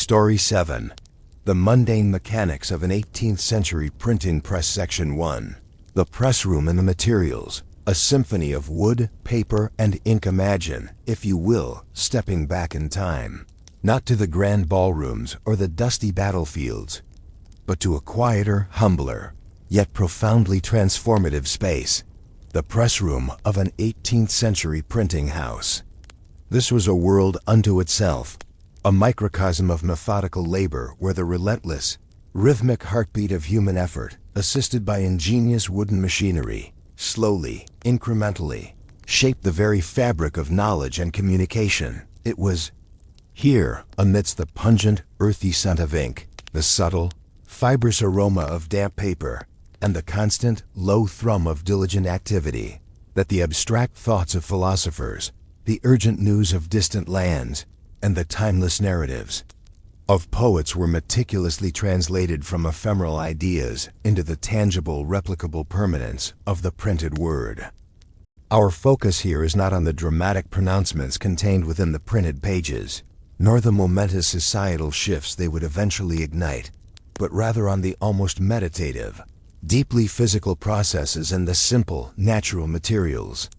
Story 7. The Mundane Mechanics of an 18th-Century Printing Press. Section 1. The Press Room and the Materials. A symphony of wood, paper, and ink. Imagine, if you will, stepping back in time. Not to the grand ballrooms or the dusty battlefields, but to a quieter, humbler, yet profoundly transformative space. The press room of an 18th-century printing house. This was a world unto itself, a microcosm of methodical labor where the relentless, rhythmic heartbeat of human effort, assisted by ingenious wooden machinery, slowly, incrementally, shaped the very fabric of knowledge and communication. It was here, amidst the pungent, earthy scent of ink, the subtle, fibrous aroma of damp paper, and the constant, low thrum of diligent activity, that the abstract thoughts of philosophers, the urgent news of distant lands, and the timeless narratives of poets were meticulously translated from ephemeral ideas into the tangible, replicable permanence of the printed word. Our focus here is not on the dramatic pronouncements contained within the printed pages, nor the momentous societal shifts they would eventually ignite, but rather on the almost meditative, deeply physical processes and the simple, natural materials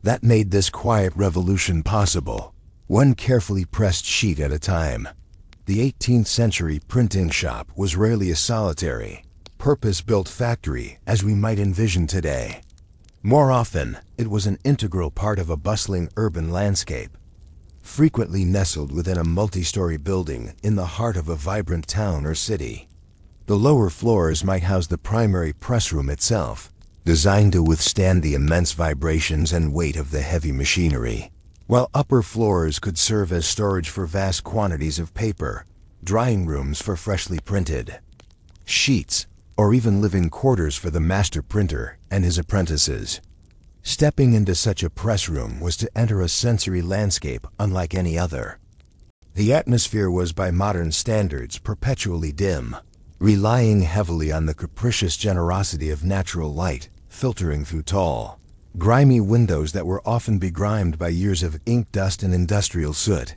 that made this quiet revolution possible, one carefully pressed sheet at a time. The 18th-century printing shop was rarely a solitary, purpose-built factory as we might envision today. More often, it was an integral part of a bustling urban landscape, frequently nestled within a multi-story building in the heart of a vibrant town or city. The lower floors might house the primary press room itself, designed to withstand the immense vibrations and weight of the heavy machinery, while upper floors could serve as storage for vast quantities of paper, drying rooms for freshly printed sheets, or even living quarters for the master printer and his apprentices. Stepping into such a press room was to enter a sensory landscape unlike any other. The atmosphere was, by modern standards, perpetually dim, relying heavily on the capricious generosity of natural light filtering through tall, grimy windows that were often begrimed by years of ink dust and industrial soot.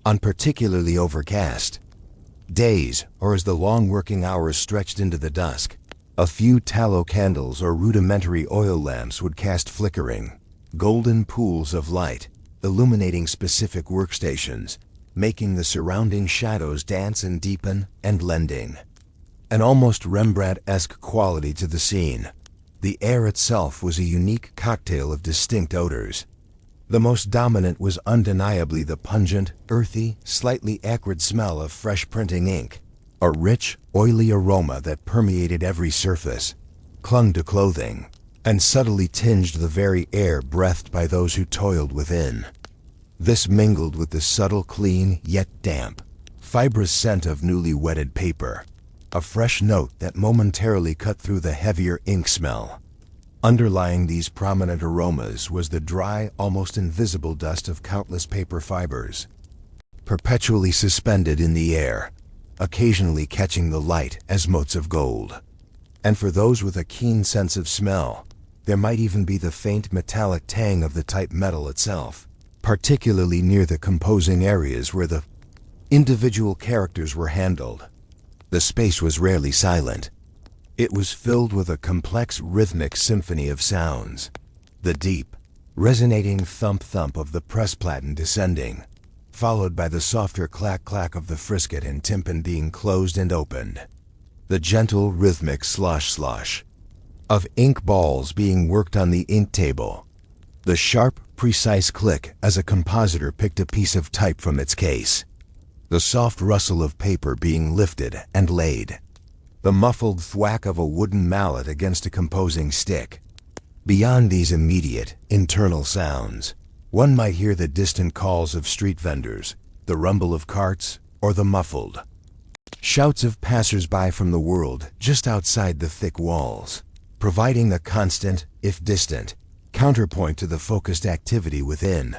On particularly overcast days, or as the long working hours stretched into the dusk, a few tallow candles or rudimentary oil lamps would cast flickering, golden pools of light, illuminating specific workstations, making the surrounding shadows dance and deepen and lending an almost Rembrandt-esque quality to the scene. The air itself was a unique cocktail of distinct odors. The most dominant was undeniably the pungent, earthy, slightly acrid smell of fresh printing ink, a rich, oily aroma that permeated every surface, clung to clothing, and subtly tinged the very air breathed by those who toiled within. This mingled with the subtle, clean, yet damp, fibrous scent of newly wetted paper, a fresh note that momentarily cut through the heavier ink smell. Underlying these prominent aromas was the dry, almost invisible dust of countless paper fibers, perpetually suspended in the air, occasionally catching the light as motes of gold. And for those with a keen sense of smell, there might even be the faint metallic tang of the type metal itself, particularly near the composing areas where the individual characters were handled. The space was rarely silent. It was filled with a complex rhythmic symphony of sounds, the deep, resonating thump-thump of the press platen descending, followed by the softer clack-clack of the frisket and tympan being closed and opened, the gentle rhythmic slosh-slosh of ink balls being worked on the ink table, the sharp, precise click as a compositor picked a piece of type from its case, the soft rustle of paper being lifted and laid, the muffled thwack of a wooden mallet against a composing stick. Beyond these immediate, internal sounds, one might hear the distant calls of street vendors, the rumble of carts, or the muffled shouts of passers-by from the world just outside the thick walls, providing a constant, if distant, counterpoint to the focused activity within.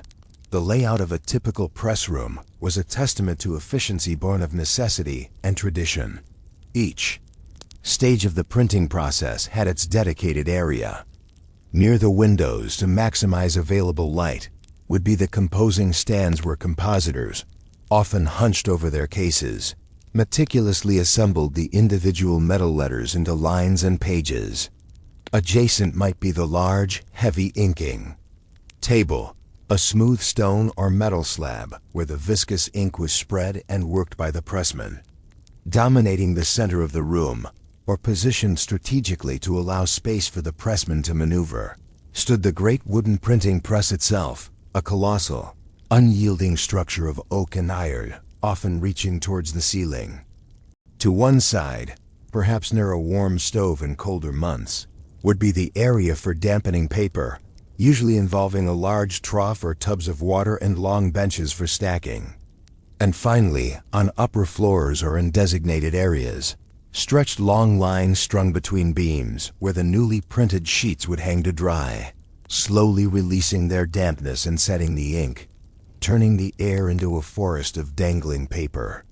The layout of a typical press room was a testament to efficiency born of necessity and tradition. Each stage of the printing process had its dedicated area. Near the windows, to maximize available light, would be the composing stands where compositors, often hunched over their cases, meticulously assembled the individual metal letters into lines and pages. Adjacent might be the large, heavy inking table, a smooth stone or metal slab where the viscous ink was spread and worked by the pressman. Dominating the center of the room, or positioned strategically to allow space for the pressman to maneuver, stood the great wooden printing press itself, a colossal, unyielding structure of oak and iron, often reaching towards the ceiling. To one side, perhaps near a warm stove in colder months, would be the area for dampening paper, usually involving a large trough or tubs of water and long benches for stacking. And finally, on upper floors or in designated areas, stretched long lines strung between beams where the newly printed sheets would hang to dry, slowly releasing their dampness and setting the ink, turning the air into a forest of dangling paper.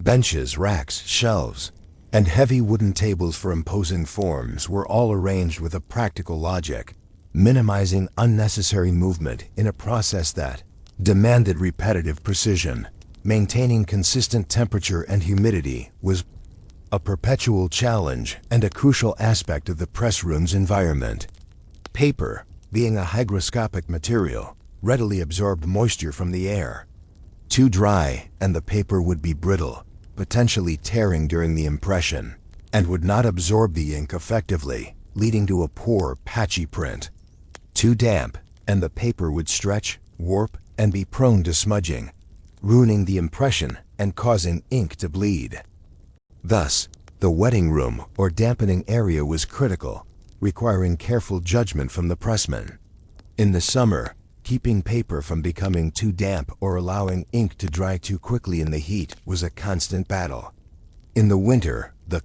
Benches, racks, shelves, and heavy wooden tables for imposing forms were all arranged with a practical logic, minimizing unnecessary movement in a process that demanded repetitive precision. Maintaining consistent temperature and humidity was a perpetual challenge and a crucial aspect of the press room's environment. Paper, being a hygroscopic material, readily absorbed moisture from the air. Too dry, and the paper would be brittle, potentially tearing during the impression, and would not absorb the ink effectively, leading to a poor, patchy print. Too damp, and the paper would stretch, warp, and be prone to smudging, ruining the impression and causing ink to bleed. Thus, the wetting room or dampening area was critical, requiring careful judgment from the pressman. In the summer, keeping paper from becoming too damp or allowing ink to dry too quickly in the heat was a constant battle. In the winter, the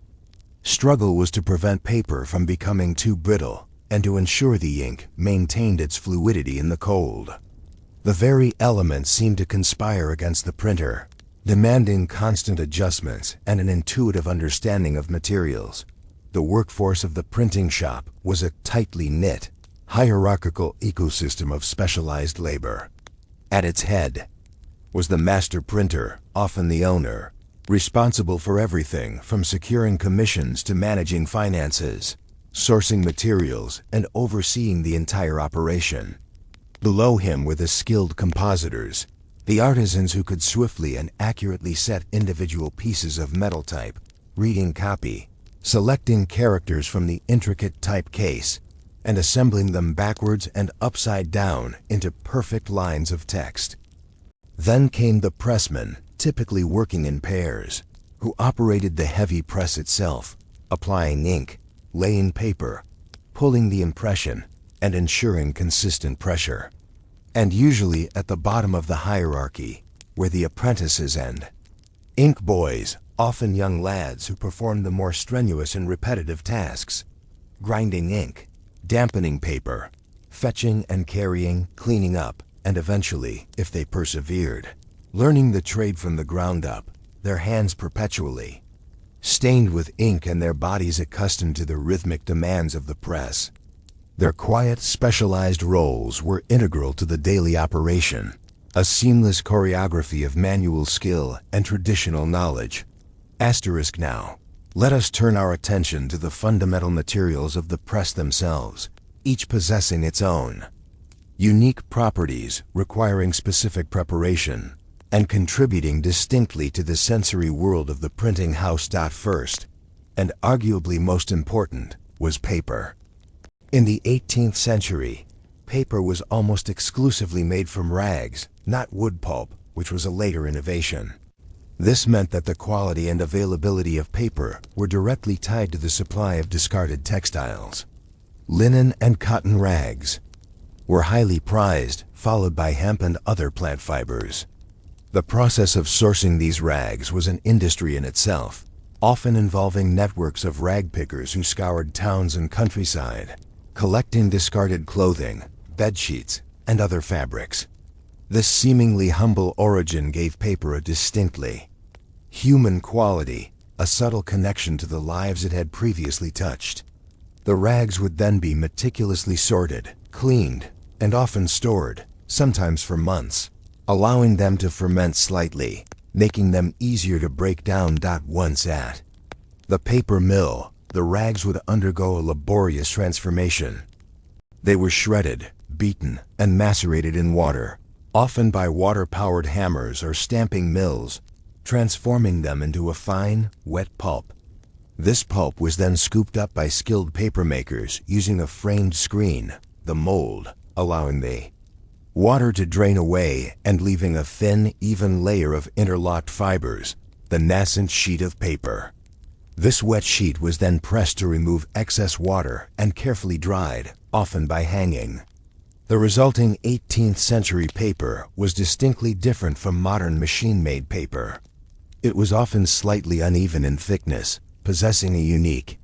struggle was to prevent paper from becoming too brittle and to ensure the ink maintained its fluidity in the cold. The very elements seemed to conspire against the printer, demanding constant adjustments and an intuitive understanding of materials. The workforce of the printing shop was a tightly knit, hierarchical ecosystem of specialized labor. At its head was the master printer, often the owner, responsible for everything from securing commissions to managing finances, sourcing materials, and overseeing the entire operation. Below him were the skilled compositors, the artisans who could swiftly and accurately set individual pieces of metal type, reading copy, selecting characters from the intricate type case, and assembling them backwards and upside down into perfect lines of text. Then came the pressman, typically working in pairs, who operated the heavy press itself, applying ink, laying paper, pulling the impression, and ensuring consistent pressure. And usually at the bottom of the hierarchy, where the apprentices end. Ink boys, often young lads who performed the more strenuous and repetitive tasks, grinding ink, dampening paper, fetching and carrying, cleaning up, and eventually, if they persevered, learning the trade from the ground up, their hands perpetually, stained with ink and their bodies accustomed to the rhythmic demands of the press. Their quiet, specialized roles were integral to the daily operation, a seamless choreography of manual skill and traditional knowledge. Asterisk now. Let us turn our attention to the fundamental materials of the press themselves, each possessing its own unique properties requiring specific preparation and contributing distinctly to the sensory world of the printing house. First, and arguably most important, was paper. In the 18th century, paper was almost exclusively made from rags, not wood pulp, which was a later innovation. This meant that the quality and availability of paper were directly tied to the supply of discarded textiles. Linen and cotton rags were highly prized, followed by hemp and other plant fibers. The process of sourcing these rags was an industry in itself, often involving networks of rag pickers who scoured towns and countryside, collecting discarded clothing, bedsheets, and other fabrics. This seemingly humble origin gave paper a distinctly human quality, a subtle connection to the lives it had previously touched. The rags would then be meticulously sorted, cleaned, and often stored, sometimes for months, allowing them to ferment slightly, making them easier to break down. Once at the paper mill, the rags would undergo a laborious transformation. They were shredded, beaten, and macerated in water, often by water-powered hammers or stamping mills, transforming them into a fine, wet pulp. This pulp was then scooped up by skilled papermakers using a framed screen, the mold, allowing the water to drain away and leaving a thin, even layer of interlocked fibers, the nascent sheet of paper. This wet sheet was then pressed to remove excess water and carefully dried, often by hanging. The resulting 18th-century paper was distinctly different from modern machine-made paper. It was often slightly uneven in thickness, possessing a unique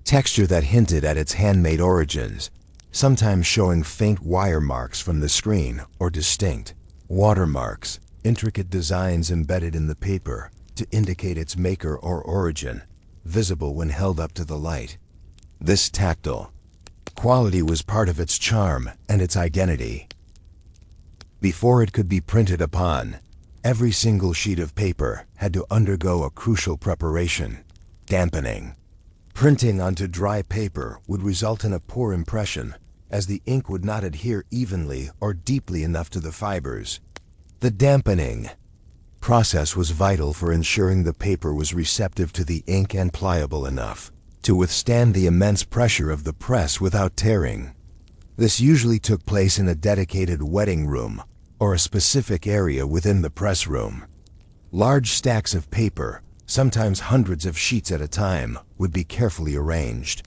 texture that hinted at its handmade origins, sometimes showing faint wire marks from the screen or distinct watermarks, intricate designs embedded in the paper to indicate its maker or origin, visible when held up to the light. This tactile quality was part of its charm and its identity. Before it could be printed upon, every single sheet of paper had to undergo a crucial preparation: dampening. Printing onto dry paper would result in a poor impression, as the ink would not adhere evenly or deeply enough to the fibers. The dampening process was vital for ensuring the paper was receptive to the ink and pliable enough to withstand the immense pressure of the press without tearing. This usually took place in a dedicated wetting room or a specific area within the press room. Large stacks of paper, sometimes hundreds of sheets at a time, would be carefully arranged.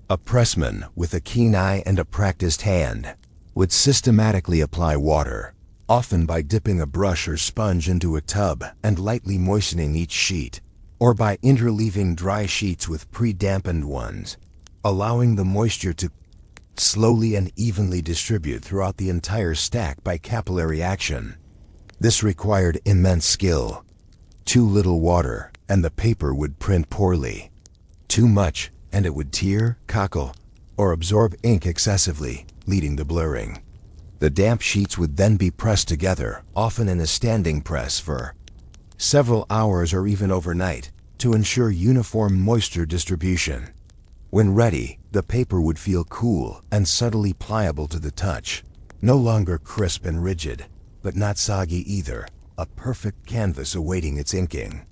A pressman with a keen eye and a practiced hand would systematically apply water, often by dipping a brush or sponge into a tub and lightly moistening each sheet, or by interleaving dry sheets with pre-dampened ones, allowing the moisture to slowly and evenly distribute throughout the entire stack by capillary action. This required immense skill. Too little water, and the paper would print poorly. Too much, and it would tear, cockle, or absorb ink excessively, leading to blurring. The damp sheets would then be pressed together, often in a standing press for several hours or even overnight, to ensure uniform moisture distribution. When ready, the paper would feel cool and subtly pliable to the touch, no longer crisp and rigid, but not soggy either, a perfect canvas awaiting its inking.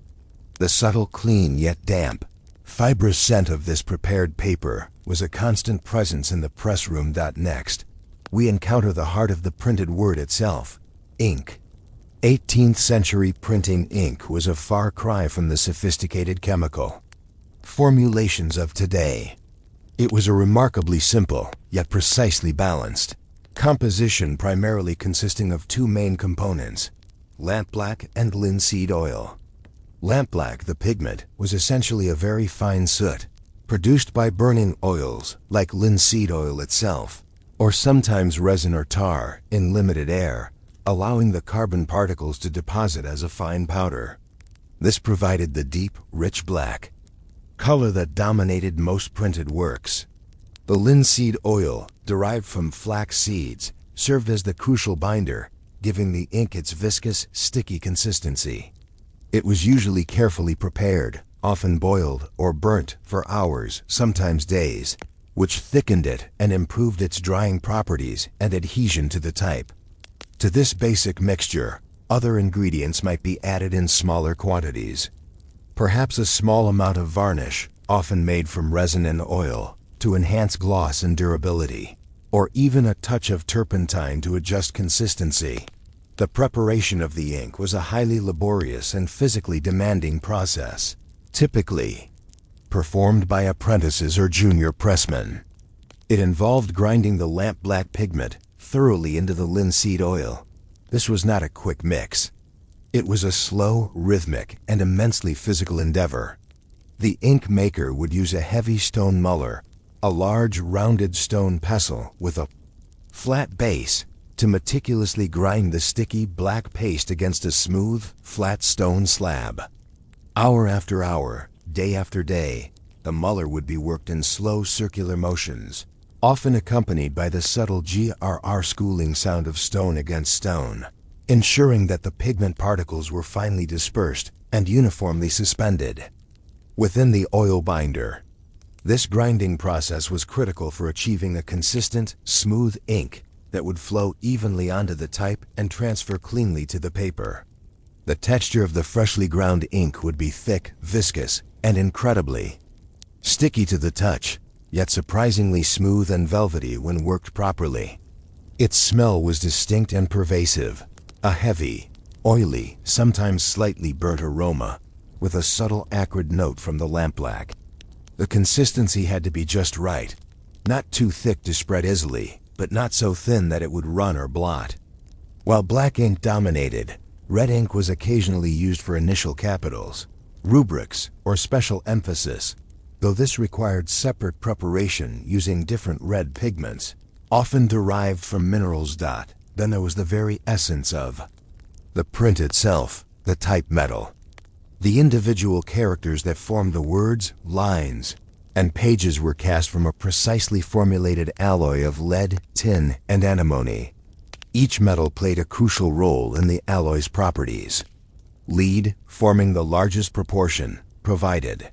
The subtle, clean yet damp, fibrous scent of this prepared paper was a constant presence in the press room. Next, we encounter the heart of the printed word itself: ink. 18th century printing ink was a far cry from the sophisticated chemical formulations of today. It was a remarkably simple, yet precisely balanced composition, primarily consisting of two main components: lampblack and linseed oil. Lampblack, the pigment, was essentially a very fine soot, produced by burning oils, like linseed oil itself, or sometimes resin or tar, in limited air, allowing the carbon particles to deposit as a fine powder. This provided the deep, rich black color that dominated most printed works. The linseed oil, derived from flax seeds, served as the crucial binder, giving the ink its viscous, sticky consistency. It was usually carefully prepared, often boiled or burnt for hours, sometimes days, which thickened it and improved its drying properties and adhesion to the type. To this basic mixture, other ingredients might be added in smaller quantities. Perhaps a small amount of varnish, often made from resin and oil, to enhance gloss and durability, or even a touch of turpentine to adjust consistency. The preparation of the ink was a highly laborious and physically demanding process, typically performed by apprentices or junior pressmen. It involved grinding the lampblack pigment thoroughly into the linseed oil. This was not a quick mix. It was a slow, rhythmic, and immensely physical endeavor. The ink maker would use a heavy stone muller, a large rounded stone pestle with a flat base, to meticulously grind the sticky black paste against a smooth, flat stone slab. Hour after hour, day after day, the muller would be worked in slow circular motions, often accompanied by the subtle grr schooling sound of stone against stone. ensuring that the pigment particles were finely dispersed and uniformly suspended within the oil binder. This grinding process was critical for achieving a consistent, smooth ink that would flow evenly onto the type and transfer cleanly to the paper. The texture of the freshly ground ink would be thick, viscous, and incredibly sticky to the touch, yet surprisingly smooth and velvety when worked properly. Its smell was distinct and pervasive, a heavy, oily, sometimes slightly burnt aroma, with a subtle acrid note from the lampblack. The consistency had to be just right, not too thick to spread easily, but not so thin that it would run or blot. While black ink dominated, red ink was occasionally used for initial capitals, rubrics, or special emphasis, though this required separate preparation using different red pigments, often derived from minerals. Then there was the very essence of the print itself, the type metal. The individual characters that formed the words, lines, and pages were cast from a precisely formulated alloy of lead, tin, and antimony. Each metal played a crucial role in the alloy's properties. Lead, forming the largest proportion, provided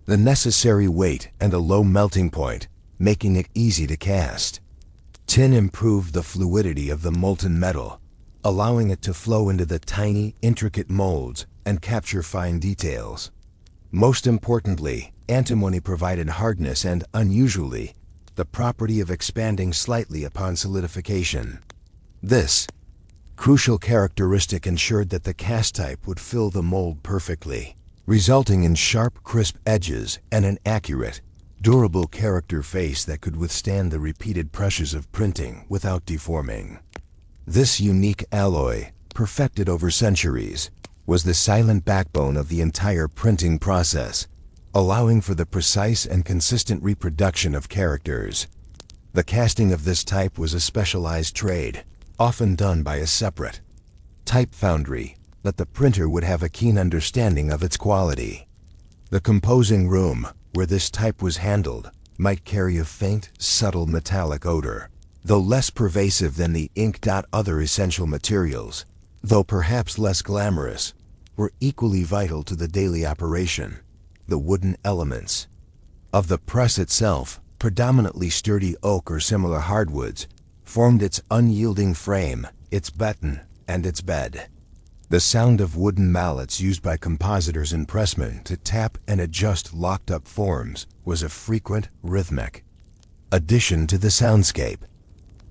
the necessary weight and a low melting point, making it easy to cast. Tin improved the fluidity of the molten metal, allowing it to flow into the tiny, intricate molds and capture fine details. Most importantly, antimony provided hardness and, unusually, the property of expanding slightly upon solidification. This crucial characteristic ensured that the cast type would fill the mold perfectly, resulting in sharp, crisp edges and an accurate, durable character face that could withstand the repeated pressures of printing without deforming. This unique alloy, perfected over centuries, was the silent backbone of the entire printing process, allowing for the precise and consistent reproduction of characters. The casting of this type was a specialized trade, often done by a separate type foundry, that the printer would have a keen understanding of its quality. The composing room, where this type was handled, might carry a faint, subtle metallic odor, though less pervasive than the ink. Other essential materials, though perhaps less glamorous, were equally vital to the daily operation. The wooden elements of the press itself, predominantly sturdy oak or similar hardwoods, formed its unyielding frame, its batten, and its bed. The sound of wooden mallets used by compositors and pressmen to tap and adjust locked-up forms was a frequent, rhythmic addition to the soundscape.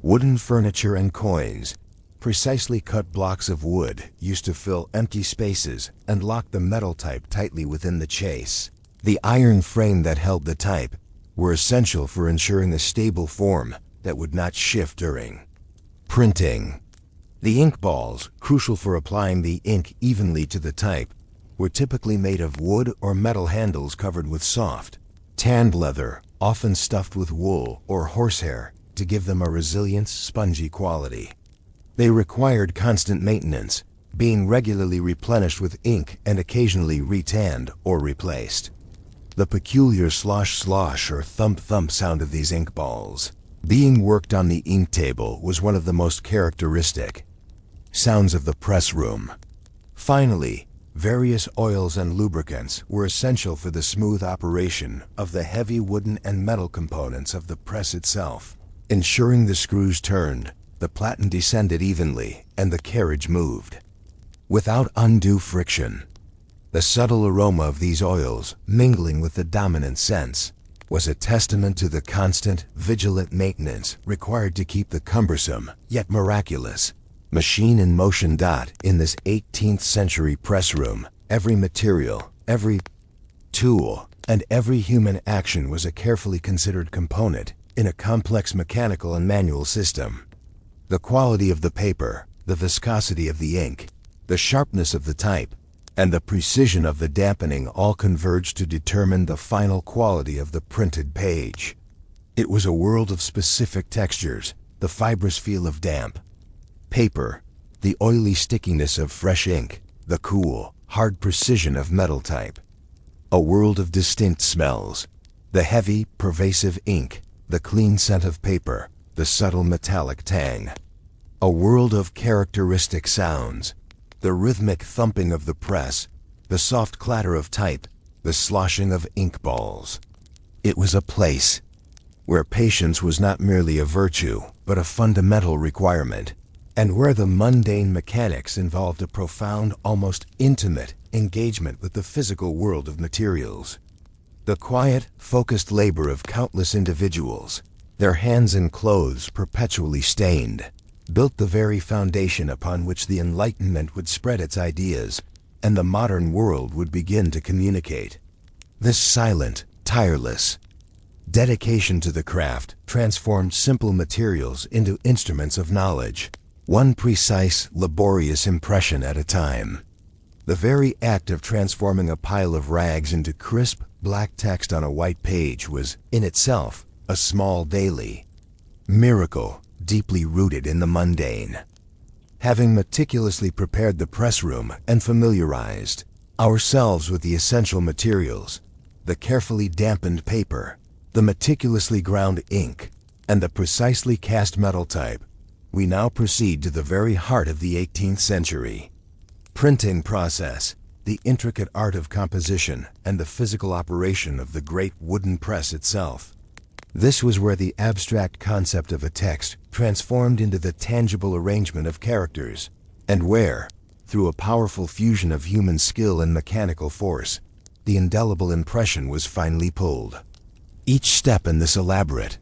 Wooden furniture and coins, precisely cut blocks of wood, used to fill empty spaces and lock the metal type tightly within the chase. The iron frame that held the type were essential for ensuring a stable form that would not shift during printing. The ink balls, crucial for applying the ink evenly to the type, were typically made of wood or metal handles covered with soft, tanned leather, often stuffed with wool or horsehair to give them a resilient, spongy quality. They required constant maintenance, being regularly replenished with ink and occasionally retanned or replaced. The peculiar slosh-slosh or thump-thump sound of these ink balls being worked on the ink table was one of the most characteristic sounds of the press room. Finally, various oils and lubricants were essential for the smooth operation of the heavy wooden and metal components of the press itself, ensuring the screws turned, the platen descended evenly, and the carriage moved without undue friction. The subtle aroma of these oils, mingling with the dominant scents, was a testament to the constant, vigilant maintenance required to keep the cumbersome, yet miraculous, machine in motion. In this 18th century press room, every material, every tool, and every human action was a carefully considered component in a complex mechanical and manual system. The quality of the paper, the viscosity of the ink, the sharpness of the type, and the precision of the dampening all converged to determine the final quality of the printed page. It was a world of specific textures, the fibrous feel of damp paper, the oily stickiness of fresh ink, the cool, hard precision of metal type. A world of distinct smells, the heavy, pervasive ink, the clean scent of paper, the subtle metallic tang A world of characteristic sounds. The rhythmic thumping of the press, the soft clatter of type, the sloshing of ink balls. It was a place where patience was not merely a virtue, but a fundamental requirement, and where the mundane mechanics involved a profound, almost intimate engagement with the physical world of materials. The quiet, focused labor of countless individuals, their hands and clothes perpetually stained, built the very foundation upon which the Enlightenment would spread its ideas, and the modern world would begin to communicate. This silent, tireless dedication to the craft transformed simple materials into instruments of knowledge, one precise, laborious impression at a time. The very act of transforming a pile of rags into crisp, black text on a white page was, in itself, a small daily miracle deeply rooted in the mundane. Having meticulously prepared the press room and familiarized ourselves with the essential materials, the carefully dampened paper, the meticulously ground ink, and the precisely cast metal type, we now proceed to the very heart of the 18th century. Printing process, the intricate art of composition, and the physical operation of the great wooden press itself. This was where the abstract concept of a text transformed into the tangible arrangement of characters, and where, through a powerful fusion of human skill and mechanical force, the indelible impression was finally pulled. Each step in this elaborate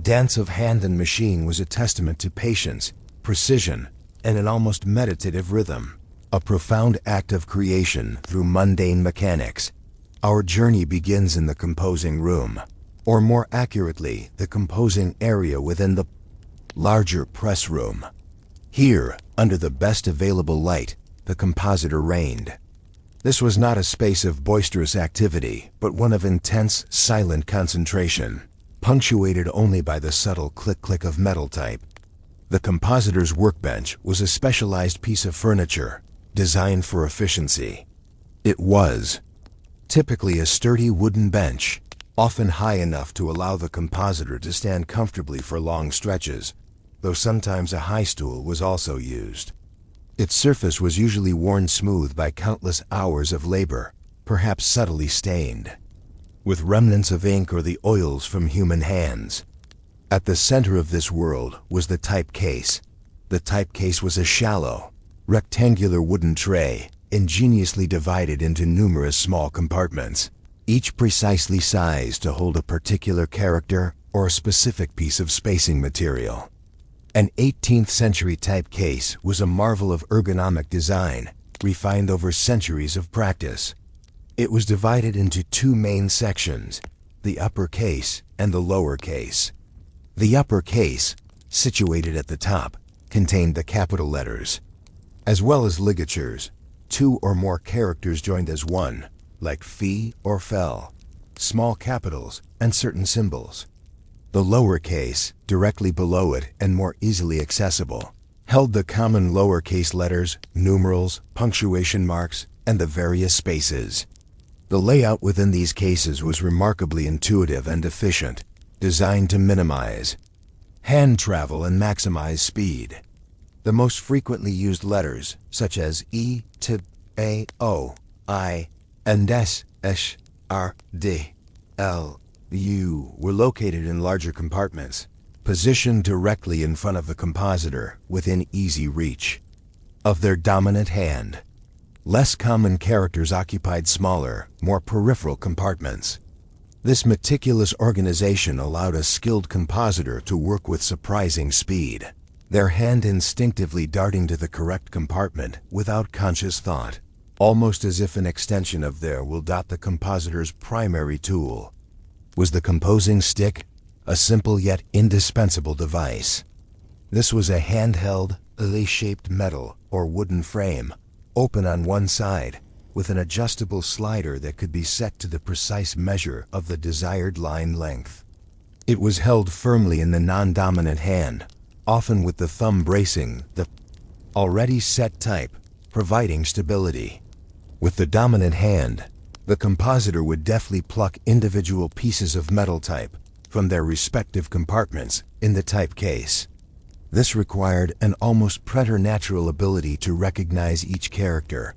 dance of hand and machine was a testament to patience, precision, and an almost meditative rhythm, a profound act of creation through mundane mechanics. Our journey begins in the composing room, or more accurately, the composing area within the larger press room. Here, under the best available light, the compositor reigned. This was not a space of boisterous activity, but one of intense, silent concentration, punctuated only by the subtle click-click of metal type. The compositor's workbench was a specialized piece of furniture, designed for efficiency. It was typically a sturdy wooden bench, often high enough to allow the compositor to stand comfortably for long stretches, though sometimes a high stool was also used. Its surface was usually worn smooth by countless hours of labor, perhaps subtly stained with remnants of ink or the oils from human hands. At the center of this world was the type case. The type case was a shallow, rectangular wooden tray, ingeniously divided into numerous small compartments, each precisely sized to hold a particular character or a specific piece of spacing material. An 18th century type case was a marvel of ergonomic design, refined over centuries of practice. It was divided into two main sections, the upper case and the lower case. The upper case, situated at the top, contained the capital letters, as well as ligatures, two or more characters joined as one, like fee or fell, small capitals, and certain symbols. The lower case, directly below it and more easily accessible, held the common lowercase letters, numerals, punctuation marks, and the various spaces. The layout within these cases was remarkably intuitive and efficient, designed to minimize hand travel and maximize speed. The most frequently used letters, such as E, T, A, O, I, and S, Sh, R, D, L, U, were located in larger compartments, positioned directly in front of the compositor within easy reach of their dominant hand. Less common characters occupied smaller, more peripheral compartments. This meticulous organization allowed a skilled compositor to work with surprising speed, their hand instinctively darting to the correct compartment without conscious thought, almost as if an extension of their will. The compositor's primary tool was the composing stick, a simple yet indispensable device. This was a handheld, L-shaped metal or wooden frame, open on one side, with an adjustable slider that could be set to the precise measure of the desired line length. It was held firmly in the non-dominant hand, often with the thumb bracing the already set type, providing stability. With the dominant hand, the compositor would deftly pluck individual pieces of metal type from their respective compartments in the type case. This required an almost preternatural ability to recognize each character,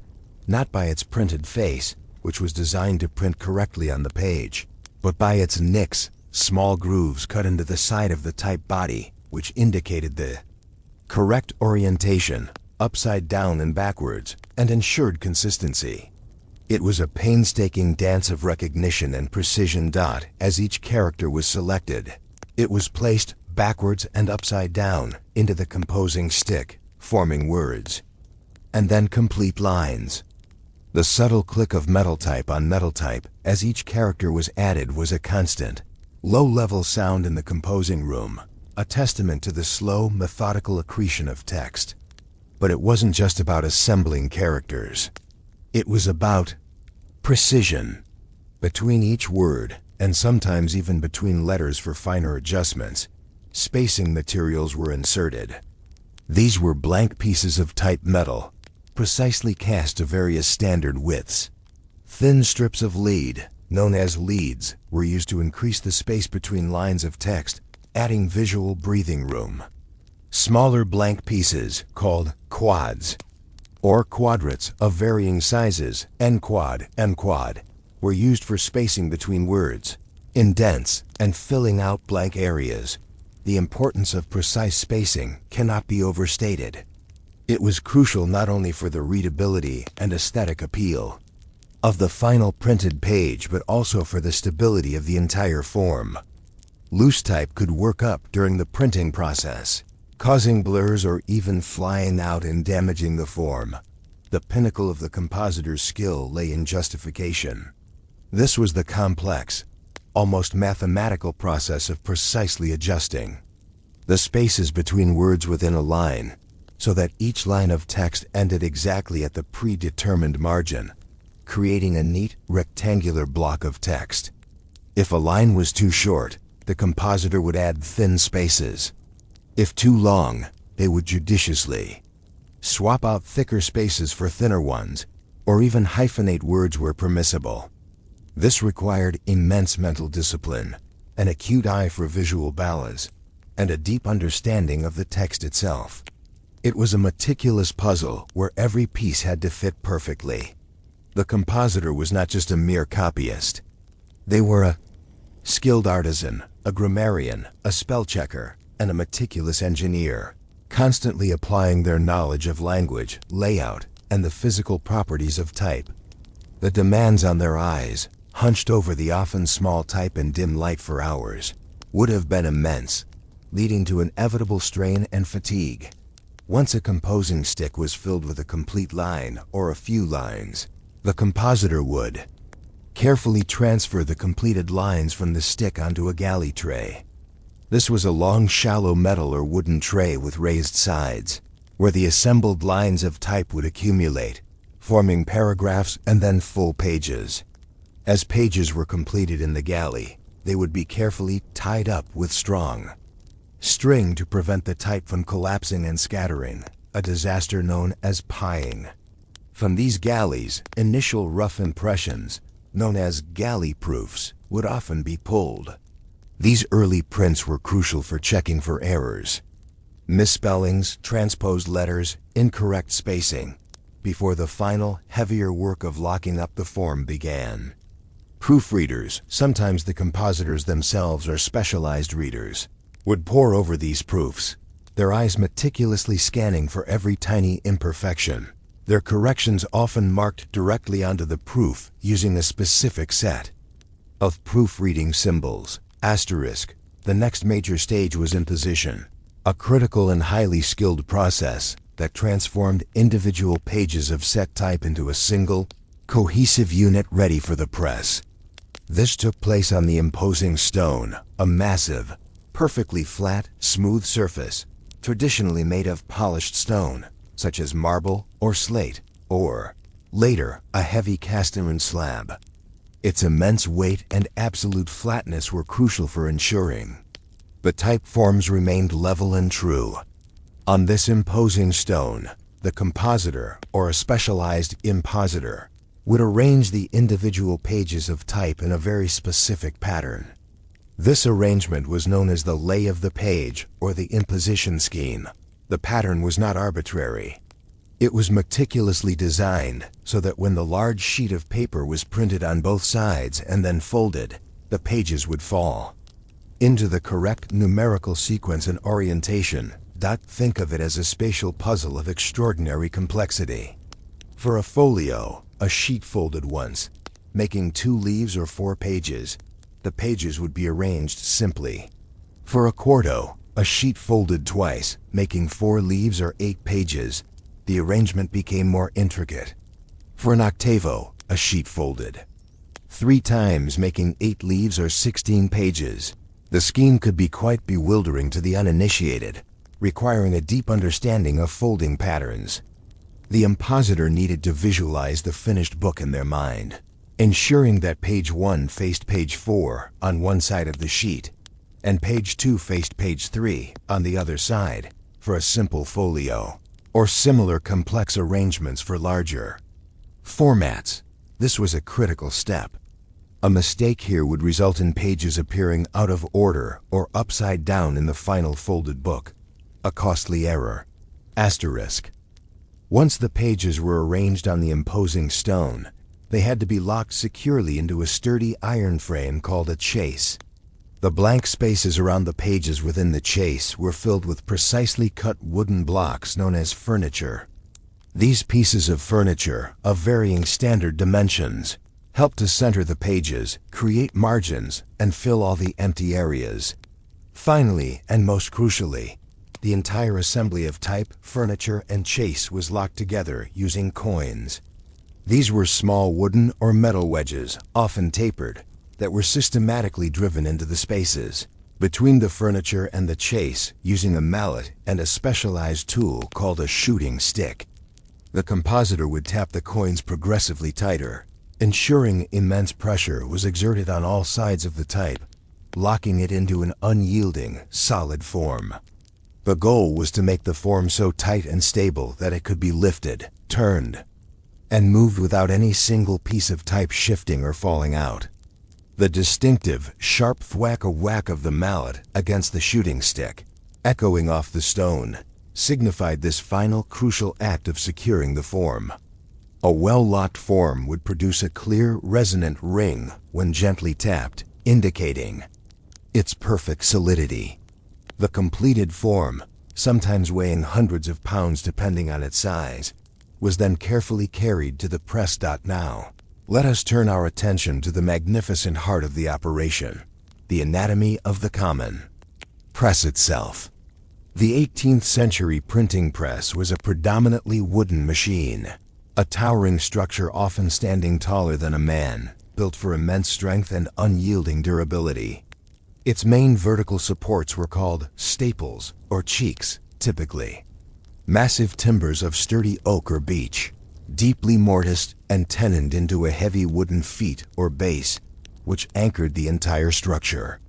not by its printed face, which was designed to print correctly on the page, but by its nicks, small grooves cut into the side of the type body, which indicated the correct orientation, upside down and backwards, and ensured consistency. It was a painstaking dance of recognition and precision. As each character was selected, it was placed backwards and upside down into the composing stick, forming words, and then complete lines. The subtle click of metal type on metal type as each character was added was a constant, low-level sound in the composing room, a testament to the slow, methodical accretion of text. But it wasn't just about assembling characters. It was about precision. Between each word, and sometimes even between letters for finer adjustments, spacing materials were inserted. These were blank pieces of type metal, precisely cast to various standard widths. Thin strips of lead, known as leads, were used to increase the space between lines of text, adding visual breathing room. Smaller blank pieces, called quads, or quadrats of varying sizes, n-quad, were used for spacing between words, indents, and filling out blank areas. The importance of precise spacing cannot be overstated. It was crucial not only for the readability and aesthetic appeal of the final printed page, but also for the stability of the entire form. Loose type could work up during the printing process, causing blurs or even flying out and damaging the form. The pinnacle of the compositor's skill lay in justification. This was the complex, almost mathematical process of precisely adjusting the spaces between words within a line, so that each line of text ended exactly at the predetermined margin, creating a neat, rectangular block of text. If a line was too short, the compositor would add thin spaces. If too long, they would judiciously swap out thicker spaces for thinner ones, or even hyphenate words where permissible. This required immense mental discipline, an acute eye for visual balance, and a deep understanding of the text itself. It was a meticulous puzzle where every piece had to fit perfectly. The compositor was not just a mere copyist. They were a skilled artisan, a grammarian, a spell checker, and a meticulous engineer, constantly applying their knowledge of language, layout, and the physical properties of type. The demands on their eyes, hunched over the often small type in dim light for hours, would have been immense, leading to inevitable strain and fatigue. Once a composing stick was filled with a complete line or a few lines, the compositor would carefully transfer the completed lines from the stick onto a galley tray. This was a long, shallow metal or wooden tray with raised sides, where the assembled lines of type would accumulate, forming paragraphs and then full pages. As pages were completed in the galley, they would be carefully tied up with strong string to prevent the type from collapsing and scattering, a disaster known as pieing. From these galleys, initial rough impressions, known as galley proofs, would often be pulled. These early prints were crucial for checking for errors, misspellings, transposed letters, incorrect spacing, before the final, heavier work of locking up the form began. Proofreaders, sometimes the compositors themselves or specialized readers, would pore over these proofs, their eyes meticulously scanning for every tiny imperfection. Their corrections often marked directly onto the proof using a specific set of proofreading symbols. Asterisk. The next major stage was imposition, a critical and highly skilled process that transformed individual pages of set type into a single, cohesive unit ready for the press. This took place on the imposing stone, a massive, perfectly flat, smooth surface, traditionally made of polished stone, such as marble or slate, or, later, a heavy cast iron slab. Its immense weight and absolute flatness were crucial for ensuring the type forms remained level and true. On this imposing stone, the compositor, or a specialized impositor, would arrange the individual pages of type in a very specific pattern. This arrangement was known as the lay of the page or the imposition scheme. The pattern was not arbitrary. It was meticulously designed so that when the large sheet of paper was printed on both sides and then folded, the pages would fall into the correct numerical sequence and orientation. Think of it as a spatial puzzle of extraordinary complexity. For a folio, a sheet folded once, making 2 leaves or 4 pages, the pages would be arranged simply. For a quarto, a sheet folded twice, making 4 leaves or 8 pages, the arrangement became more intricate. For an octavo, a sheet folded 3 times, making 8 leaves or 16 pages. The scheme could be quite bewildering to the uninitiated, requiring a deep understanding of folding patterns. The impositor needed to visualize the finished book in their mind, ensuring that page 1 faced page 4 on one side of the sheet, and page 2 faced page 3 on the other side for a simple folio, or similar complex arrangements for larger formats. This was a critical step. A mistake here would result in pages appearing out of order or upside down in the final folded book, a costly error. Asterisk. Once the pages were arranged on the imposing stone, they had to be locked securely into a sturdy iron frame called a chase. The blank spaces around the pages within the chase were filled with precisely cut wooden blocks known as furniture. These pieces of furniture, of varying standard dimensions, helped to center the pages, create margins, and fill all the empty areas. Finally, and most crucially, the entire assembly of type, furniture, and chase was locked together using coins. These were small wooden or metal wedges, often tapered, that were systematically driven into the spaces between the furniture and the chase using a mallet and a specialized tool called a shooting stick. The compositor would tap the coins progressively tighter, ensuring immense pressure was exerted on all sides of the type, locking it into an unyielding, solid form. The goal was to make the form so tight and stable that it could be lifted, turned, and moved without any single piece of type shifting or falling out. The distinctive, sharp thwack-a-whack of the mallet against the shooting stick, echoing off the stone, signified this final crucial act of securing the form. A well-locked form would produce a clear, resonant ring when gently tapped, indicating its perfect solidity. The completed form, sometimes weighing hundreds of pounds depending on its size, was then carefully carried to the press. Now, let us turn our attention to the magnificent heart of the operation, the anatomy of the common press itself. The 18th century printing press was a predominantly wooden machine, a towering structure often standing taller than a man, built for immense strength and unyielding durability. Its main vertical supports were called staples, or cheeks, typically massive timbers of sturdy oak or beech, deeply mortised and tenoned into a heavy wooden feet or base, which anchored the entire structure.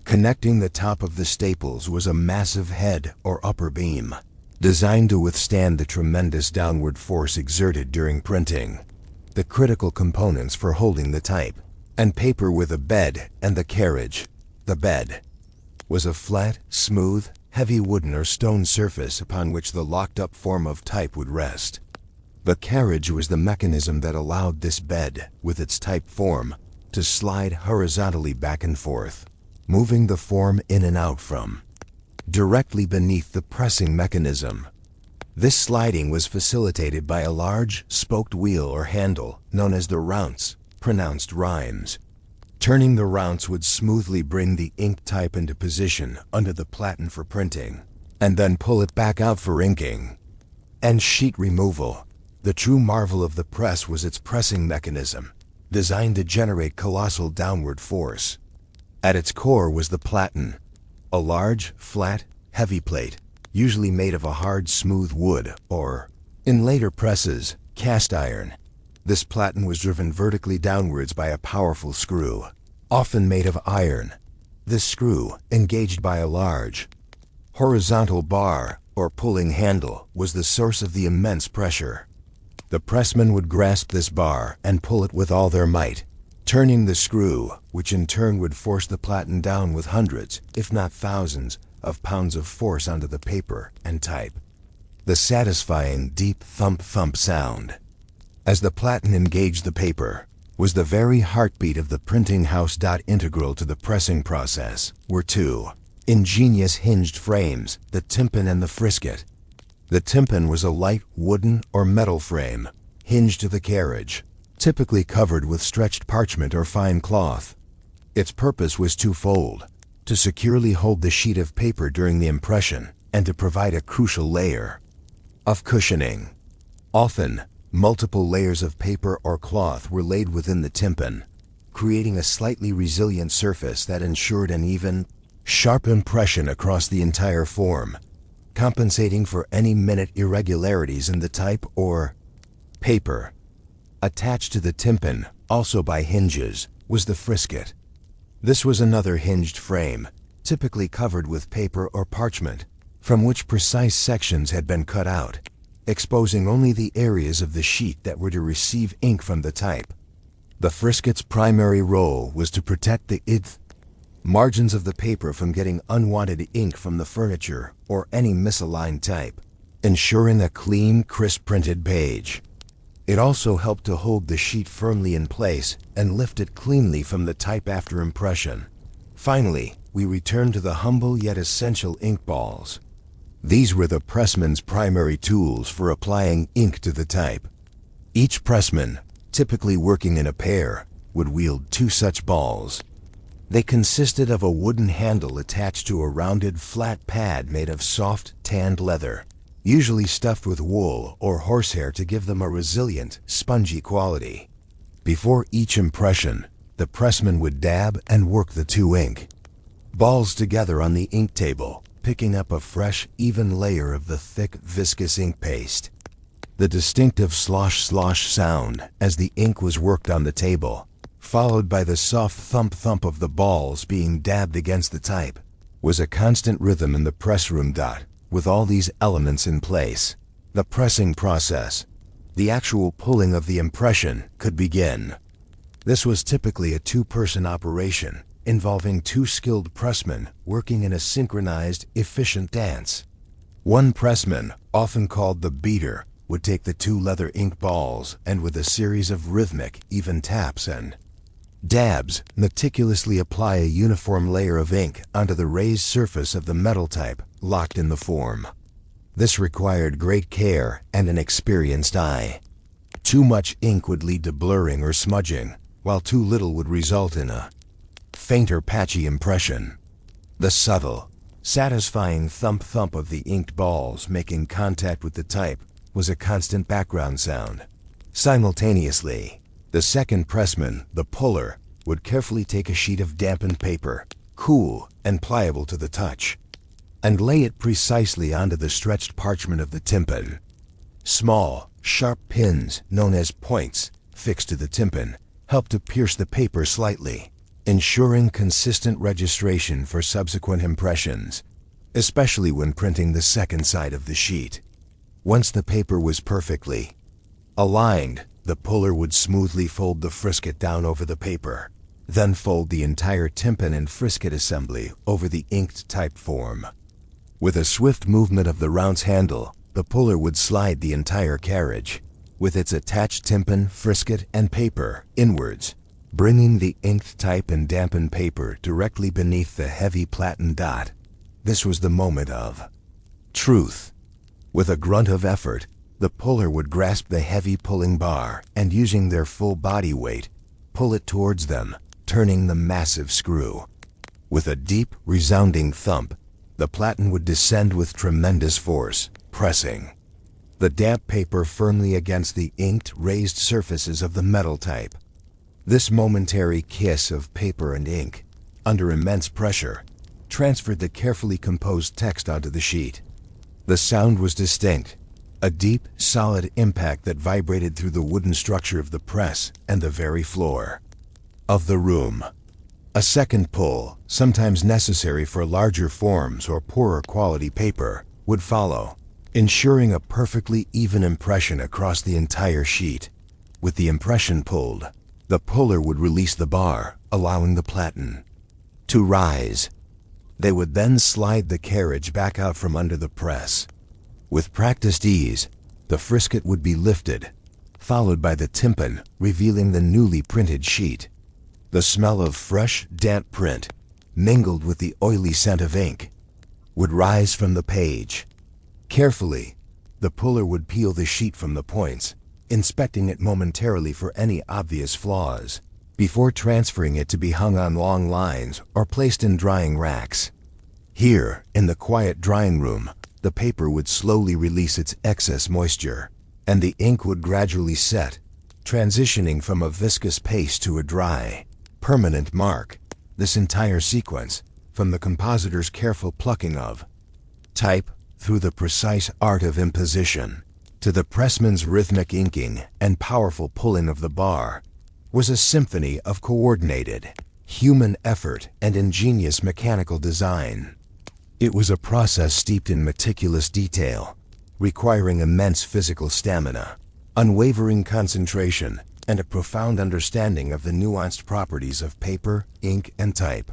Connecting the top of the staples was a massive head or upper beam, designed to withstand the tremendous downward force exerted during printing. The critical components for holding the type and paper were the bed and the carriage. The bed was a flat, smooth, heavy wooden or stone surface upon which the locked-up form of type would rest. The carriage was the mechanism that allowed this bed, with its type form, to slide horizontally back and forth, moving the form in and out from directly beneath the pressing mechanism. This sliding was facilitated by a large, spoked wheel or handle known as the rounce, pronounced rhymes. Turning the rounce would smoothly bring the ink type into position under the platen for printing, and then pull it back out for inking and sheet removal. The true marvel of the press was its pressing mechanism, designed to generate colossal downward force. At its core was the platen, a large, flat, heavy plate, usually made of a hard, smooth wood or, in later presses, cast iron. This platen was driven vertically downwards by a powerful screw, often made of iron. This screw, engaged by a large, horizontal bar or pulling handle, was the source of the immense pressure. The pressmen would grasp this bar and pull it with all their might, turning the screw, which in turn would force the platen down with hundreds, if not thousands, of pounds of force onto the paper and type. The satisfying deep thump-thump sound, as the platen engaged the paper, was the very heartbeat of the printing house. Integral to the pressing process were two ingenious hinged frames, the tympan and the frisket. The tympan was a light wooden or metal frame, hinged to the carriage, typically covered with stretched parchment or fine cloth. Its purpose was twofold: to securely hold the sheet of paper during the impression, and to provide a crucial layer of cushioning. Often, multiple layers of paper or cloth were laid within the tympan, creating a slightly resilient surface that ensured an even, sharp impression across the entire form, compensating for any minute irregularities in the type or paper. Attached to the tympan, also by hinges, was the frisket. This was another hinged frame, typically covered with paper or parchment, from which precise sections had been cut out, exposing only the areas of the sheet that were to receive ink from the type. The frisket's primary role was to protect the margins of the paper from getting unwanted ink from the furniture or any misaligned type, ensuring a clean, crisp printed page. It also helped to hold the sheet firmly in place and lift it cleanly from the type after impression. Finally, we return to the humble yet essential ink balls. These were the pressman's primary tools for applying ink to the type. Each pressman, typically working in a pair, would wield two such balls. They consisted of a wooden handle attached to a rounded flat pad made of soft, tanned leather, usually stuffed with wool or horsehair to give them a resilient, spongy quality. Before each impression, the pressman would dab and work the two ink balls together on the ink table, picking up a fresh, even layer of the thick, viscous ink paste. The distinctive slosh-slosh sound as the ink was worked on the table, followed by the soft thump-thump of the balls being dabbed against the type, was a constant rhythm in the press room. With all these elements in place, the pressing process, the actual pulling of the impression, could begin. This was typically a two-person operation, involving two skilled pressmen working in a synchronized, efficient dance. One pressman, often called the beater, would take the two leather ink balls and with a series of rhythmic, even taps and dabs, meticulously apply a uniform layer of ink onto the raised surface of the metal type locked in the form. This required great care and an experienced eye. Too much ink would lead to blurring or smudging, while too little would result in a faint or patchy impression. The subtle, satisfying thump-thump of the inked balls making contact with the type was a constant background sound. Simultaneously, the second pressman, the puller, would carefully take a sheet of dampened paper, cool and pliable to the touch, and lay it precisely onto the stretched parchment of the tympan. Small, sharp pins, known as points, fixed to the tympan, helped to pierce the paper slightly, ensuring consistent registration for subsequent impressions, especially when printing the second side of the sheet. Once the paper was perfectly aligned, the puller would smoothly fold the frisket down over the paper, then fold the entire tympan and frisket assembly over the inked type form. With a swift movement of the rounce handle, the puller would slide the entire carriage, with its attached tympan, frisket, and paper, inwards, bringing the inked type and dampened paper directly beneath the heavy platen dot. This was the moment of truth. With a grunt of effort, the puller would grasp the heavy pulling bar and, using their full body weight, pull it towards them, turning the massive screw. With a deep, resounding thump, the platen would descend with tremendous force, pressing the damp paper firmly against the inked, raised surfaces of the metal type. This momentary kiss of paper and ink, under immense pressure, transferred the carefully composed text onto the sheet. The sound was distinct, a deep, solid impact that vibrated through the wooden structure of the press and the very floor of the room. A second pull, sometimes necessary for larger forms or poorer quality paper, would follow, ensuring a perfectly even impression across the entire sheet. With the impression pulled, The puller would release the bar, allowing the platen to rise. They would then slide the carriage back out from under the press. With practiced ease, the frisket would be lifted, followed by the tympan, revealing the newly printed sheet. The smell of fresh, damp print, mingled with the oily scent of ink, would rise from the page. Carefully, the puller would peel the sheet from the points, inspecting it momentarily for any obvious flaws, before transferring it to be hung on long lines or placed in drying racks. Here, in the quiet drying room, the paper would slowly release its excess moisture, and the ink would gradually set, transitioning from a viscous paste to a dry, permanent mark. This entire sequence, from the compositor's careful plucking of type through the precise art of imposition, to the pressman's rhythmic inking and powerful pulling of the bar, was a symphony of coordinated, human effort and ingenious mechanical design. It was a process steeped in meticulous detail, requiring immense physical stamina, unwavering concentration, and a profound understanding of the nuanced properties of paper, ink, and type.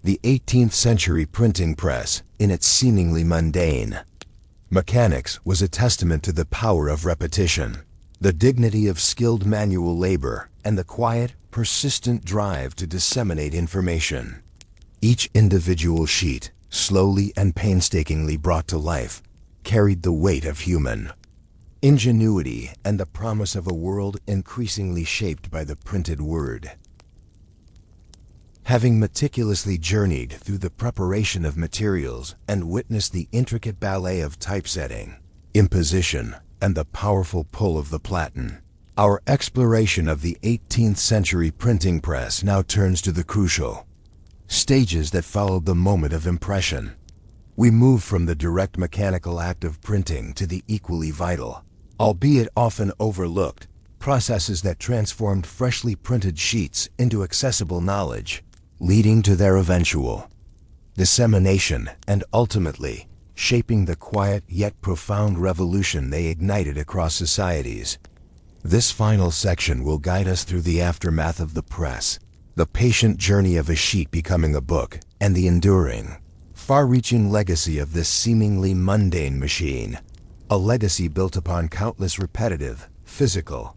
The 18th century printing press, in its seemingly mundane mechanics, was a testament to the power of repetition, the dignity of skilled manual labor, and the quiet, persistent drive to disseminate information. Each individual sheet, slowly and painstakingly brought to life, carried the weight of human ingenuity and the promise of a world increasingly shaped by the printed word. Having meticulously journeyed through the preparation of materials and witnessed the intricate ballet of typesetting, imposition, and the powerful pull of the platen, our exploration of the 18th century printing press now turns to the crucial stages that followed the moment of impression. We move from the direct mechanical act of printing to the equally vital, albeit often overlooked, processes that transformed freshly printed sheets into accessible knowledge, leading to their eventual dissemination and ultimately shaping the quiet yet profound revolution they ignited across societies. This final section will guide us through the aftermath of the press, the patient journey of a sheet becoming a book, and the enduring, far-reaching legacy of this seemingly mundane machine, a legacy built upon countless repetitive, physical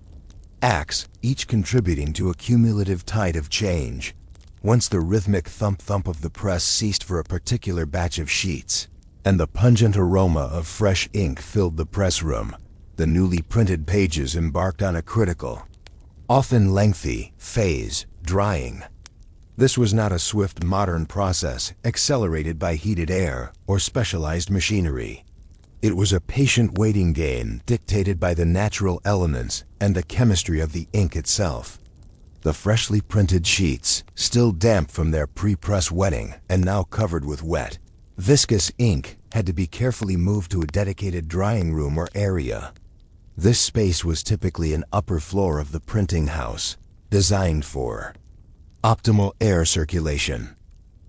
acts, each contributing to a cumulative tide of change. Once the rhythmic thump-thump of the press ceased for a particular batch of sheets, and the pungent aroma of fresh ink filled the press room, the newly printed pages embarked on a critical, often lengthy, phase, drying. This was not a swift modern process accelerated by heated air or specialized machinery. It was a patient waiting game dictated by the natural elements and the chemistry of the ink itself. The freshly printed sheets, still damp from their pre-press wetting and now covered with wet, viscous ink, had to be carefully moved to a dedicated drying room or area. This space was typically an upper floor of the printing house, designed for optimal air circulation.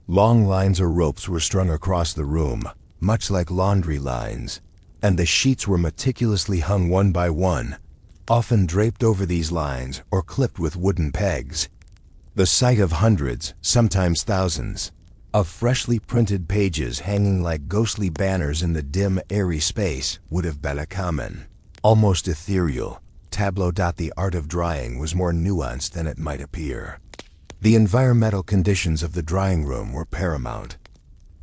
Long lines or ropes were strung across the room, much like laundry lines, and the sheets were meticulously hung one by one, often draped over these lines or clipped with wooden pegs. The sight of hundreds, sometimes thousands, of freshly printed pages hanging like ghostly banners in the dim, airy space would have been a common, almost ethereal, tableau. The art of drying was more nuanced than it might appear. The environmental conditions of the drying room were paramount.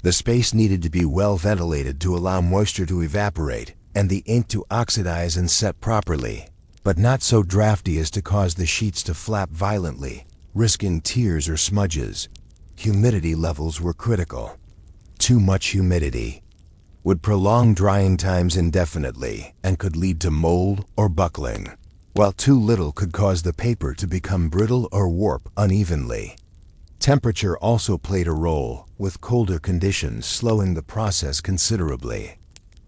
The space needed to be well ventilated to allow moisture to evaporate and the ink to oxidize and set properly, but not so drafty as to cause the sheets to flap violently, risking tears or smudges. Humidity levels were critical. Too much humidity would prolong drying times indefinitely and could lead to mold or buckling, while too little could cause the paper to become brittle or warp unevenly. Temperature also played a role, with colder conditions slowing the process considerably.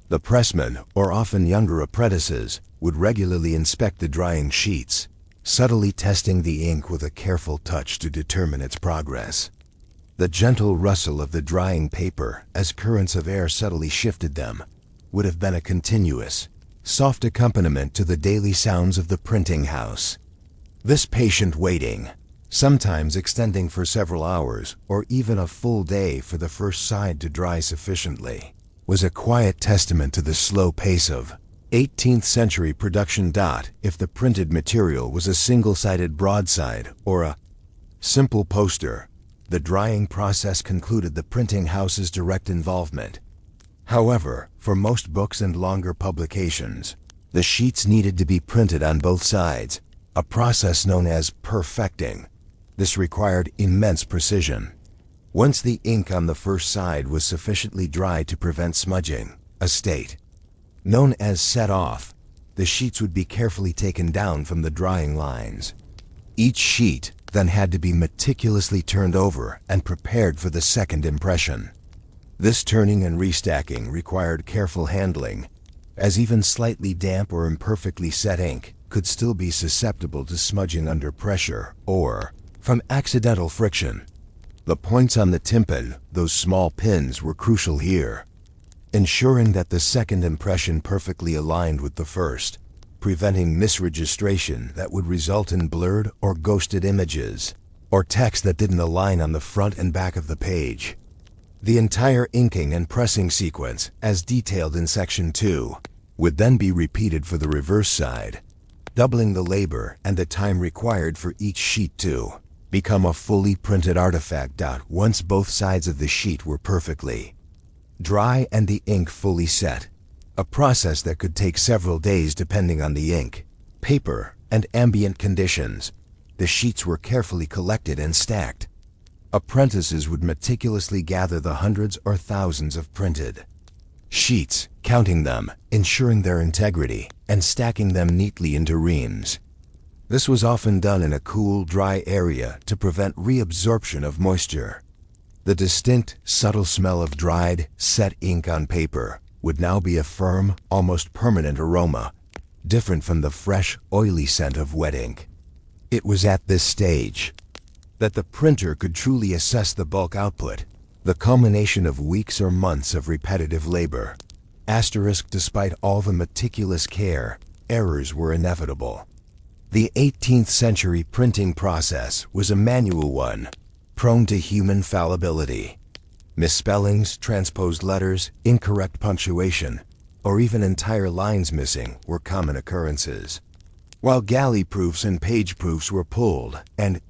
The pressmen, or often younger apprentices, would regularly inspect the drying sheets, subtly testing the ink with a careful touch to determine its progress. The gentle rustle of the drying paper, as currents of air subtly shifted them, would have been a continuous, soft accompaniment to the daily sounds of the printing house. This patient waiting, sometimes extending for several hours or even a full day for the first side to dry sufficiently, was a quiet testament to the slow pace of 18th century production. If the printed material was a single-sided broadside or a simple poster, the drying process concluded the printing house's direct involvement. However, for most books and longer publications, the sheets needed to be printed on both sides, a process known as perfecting. This required immense precision. Once the ink on the first side was sufficiently dry to prevent smudging, a state known as set off, the sheets would be carefully taken down from the drying lines. Each sheet then had to be meticulously turned over and prepared for the second impression. This turning and restacking required careful handling, as even slightly damp or imperfectly set ink could still be susceptible to smudging under pressure or from accidental friction. The points on the tympan, those small pins, were crucial here, ensuring that the second impression perfectly aligned with the first, preventing misregistration that would result in blurred or ghosted images, or text that didn't align on the front and back of the page. The entire inking and pressing sequence, as detailed in Section 2, would then be repeated for the reverse side, doubling the labor and the time required for each sheet to become a fully printed artifact. Once both sides of the sheet were perfectly dry and the ink fully set, a process that could take several days depending on the ink, paper, and ambient conditions, the sheets were carefully collected and stacked. Apprentices would meticulously gather the hundreds or thousands of printed sheets, counting them, ensuring their integrity, and stacking them neatly into reams. This was often done in a cool, dry area to prevent reabsorption of moisture. The distinct, subtle smell of dried, set ink on paper would now be a firm, almost permanent aroma, different from the fresh, oily scent of wet ink. It was at this stage that the printer could truly assess the bulk output, the culmination of weeks or months of repetitive labor. Despite all the meticulous care, errors were inevitable. The 18th century printing process was a manual one, prone to human fallibility. Misspellings, transposed letters, incorrect punctuation, or even entire lines missing were common occurrences. While galley proofs and page proofs were pulled and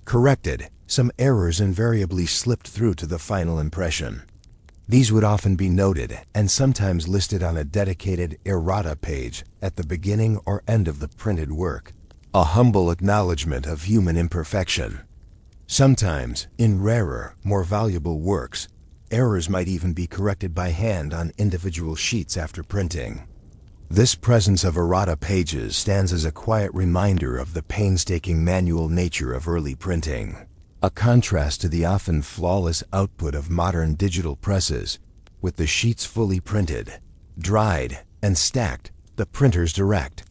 corrected, some errors invariably slipped through to the final impression. These would often be noted and sometimes listed on a dedicated errata page at the beginning or end of the printed work, a humble acknowledgement of human imperfection. Sometimes, in rarer, more valuable works, errors might even be corrected by hand on individual sheets after printing. This presence of errata pages stands as a quiet reminder of the painstaking manual nature of early printing, a contrast to the often flawless output of modern digital presses, with the sheets fully printed, dried, and stacked, the printer's direct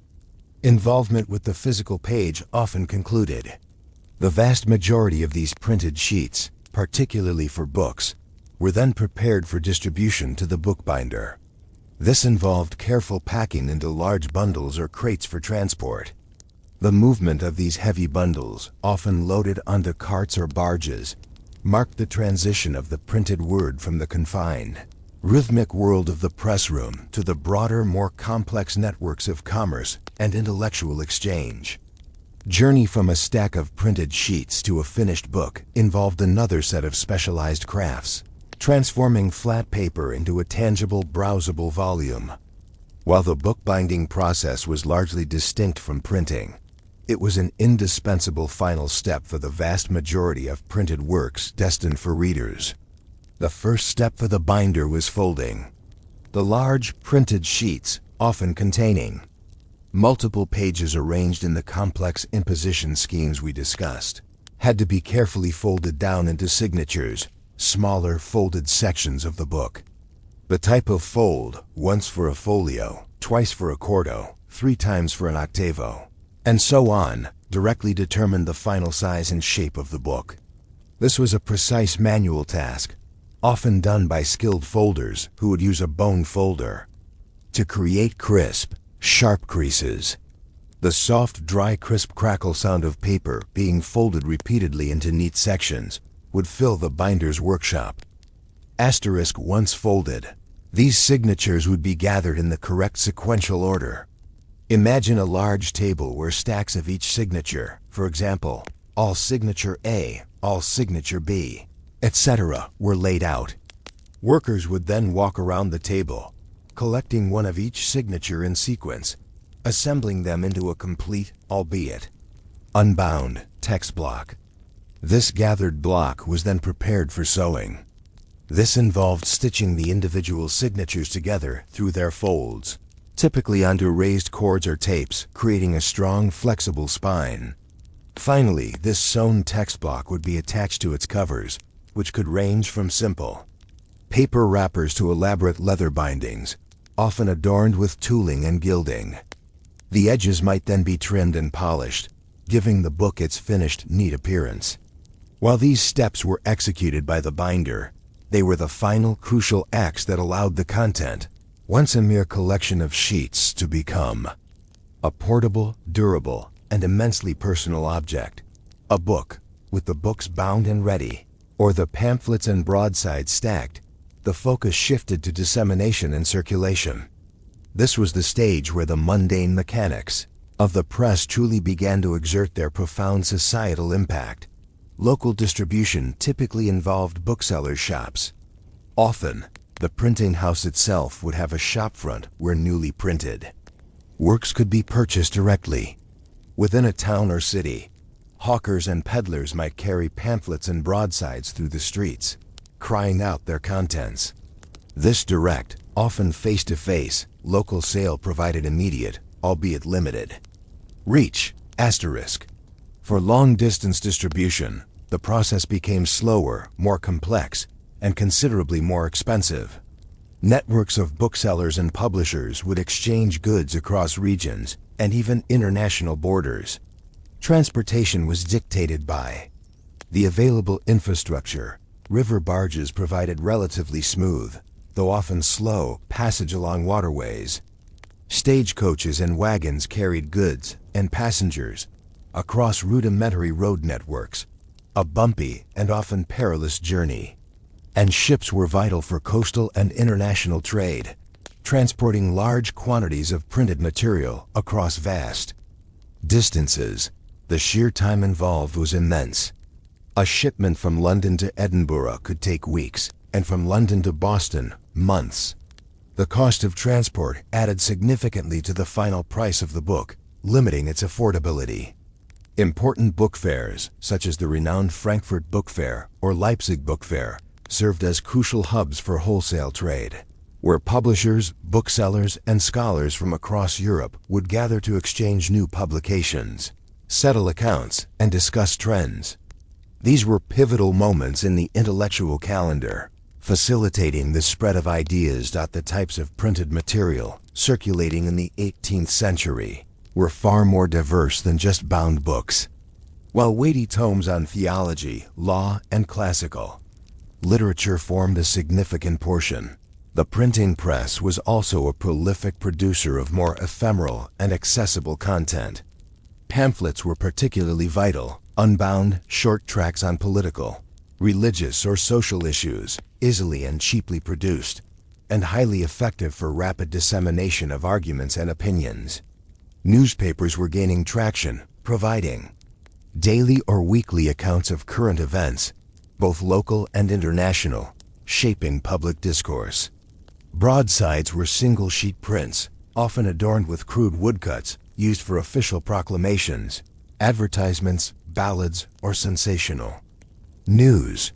involvement with the physical page often concluded. The vast majority of these printed sheets, particularly for books, were then prepared for distribution to the bookbinder. This involved careful packing into large bundles or crates for transport. The movement of these heavy bundles, often loaded onto carts or barges, marked the transition of the printed word from the confined, rhythmic world of the press room to the broader, more complex networks of commerce and intellectual exchange. Journey from a stack of printed sheets to a finished book involved another set of specialized crafts, transforming flat paper into a tangible, browsable volume. While the bookbinding process was largely distinct from printing, it was an indispensable final step for the vast majority of printed works destined for readers. The first step for the binder was folding. The large, printed sheets, often containing multiple pages arranged in the complex imposition schemes we discussed, had to be carefully folded down into signatures, smaller folded sections of the book. The type of fold, once for a folio, twice for a quarto, 3 times for an octavo, and so on, directly determined the final size and shape of the book. This was a precise manual task, often done by skilled folders who would use a bone folder to create crisp, sharp creases. The soft, dry, crisp crackle sound of paper being folded repeatedly into neat sections would fill the binder's workshop. Asterisk once folded. These signatures would be gathered in the correct sequential order. Imagine a large table where stacks of each signature, for example, all signature A, all signature B, etc., were laid out. Workers would then walk around the table, collecting one of each signature in sequence, assembling them into a complete, albeit unbound, text block. This gathered block was then prepared for sewing. This involved stitching the individual signatures together through their folds, typically onto raised cords or tapes, creating a strong, flexible spine. Finally, this sewn text block would be attached to its covers, which could range from simple paper wrappers to elaborate leather bindings, often adorned with tooling and gilding. The edges might then be trimmed and polished, giving the book its finished, neat appearance. While these steps were executed by the binder, they were the final, crucial acts that allowed the content, once a mere collection of sheets, to become a portable, durable, and immensely personal object. A book, with the books bound and ready, or the pamphlets and broadsides stacked, the focus shifted to dissemination and circulation. This was the stage where the mundane mechanics of the press truly began to exert their profound societal impact. Local distribution typically involved booksellers' shops. Often, the printing house itself would have a shopfront where newly printed works could be purchased directly. Within a town or city, hawkers and peddlers might carry pamphlets and broadsides through the streets, crying out their contents. This direct, often face-to-face, local sale provided immediate, albeit limited, reach. Asterisk. For long-distance distribution, the process became slower, more complex, and considerably more expensive. Networks of booksellers and publishers would exchange goods across regions and even international borders. Transportation was dictated by the available infrastructure. River barges provided relatively smooth, though often slow, passage along waterways. Stagecoaches and wagons carried goods and passengers across rudimentary road networks, a bumpy and often perilous journey. And ships were vital for coastal and international trade, transporting large quantities of printed material across vast distances. The sheer time involved was immense. A shipment from London to Edinburgh could take weeks, and from London to Boston, months. The cost of transport added significantly to the final price of the book, limiting its affordability. Important book fairs, such as the renowned Frankfurt Book Fair or Leipzig Book Fair, served as crucial hubs for wholesale trade, where publishers, booksellers, and scholars from across Europe would gather to exchange new publications, settle accounts, and discuss trends. These were pivotal moments in the intellectual calendar, facilitating the spread of ideas. The types of printed material circulating in the 18th century were far more diverse than just bound books. While weighty tomes on theology, law, and classical literature formed a significant portion, the printing press was also a prolific producer of more ephemeral and accessible content. Pamphlets were particularly vital, unbound, short tracts on political, religious, or social issues, easily and cheaply produced, and highly effective for rapid dissemination of arguments and opinions. Newspapers were gaining traction, providing daily or weekly accounts of current events, both local and international, shaping public discourse. Broadsides were single-sheet prints, often adorned with crude woodcuts, used for official proclamations, advertisements, ballads, or sensational news.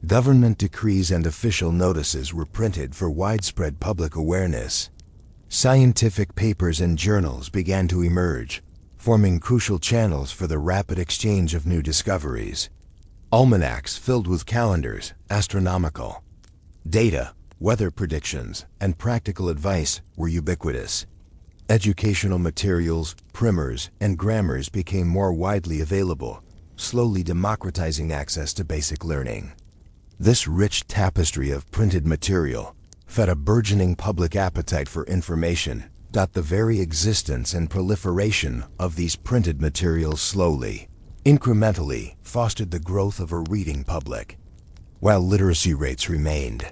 Government decrees and official notices were printed for widespread public awareness. Scientific papers and journals began to emerge, forming crucial channels for the rapid exchange of new discoveries. Almanacs filled with calendars, astronomical data, weather predictions, and practical advice were ubiquitous. Educational materials, primers, and grammars became more widely available, slowly democratizing access to basic learning. This rich tapestry of printed material fed a burgeoning public appetite for information, The very existence and proliferation of these printed materials slowly, incrementally, fostered the growth of a reading public, while literacy rates remained